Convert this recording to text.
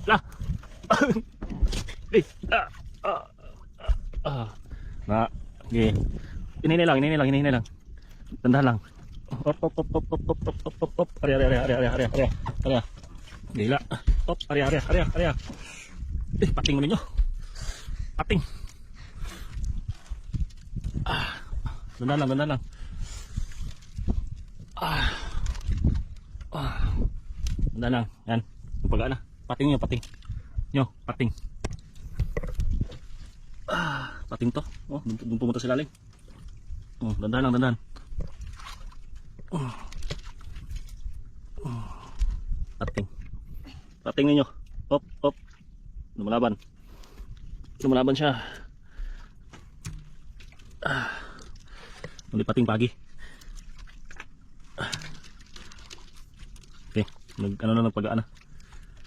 La. Na. Okay. Hinihintay lang. Tandaan lang. Op. Area. Gila. Op, area. Pating mo ninyo. Pating. Ganda lang. Ganda lang. Yan. Pagka na. Pating nyo. Pating. Pating to. Oh, dun pumunta sa lalim. Dandan. Pating ninyo. Op. Lumalaban siya. Muli pating pagi. Okay, nagpagaan na.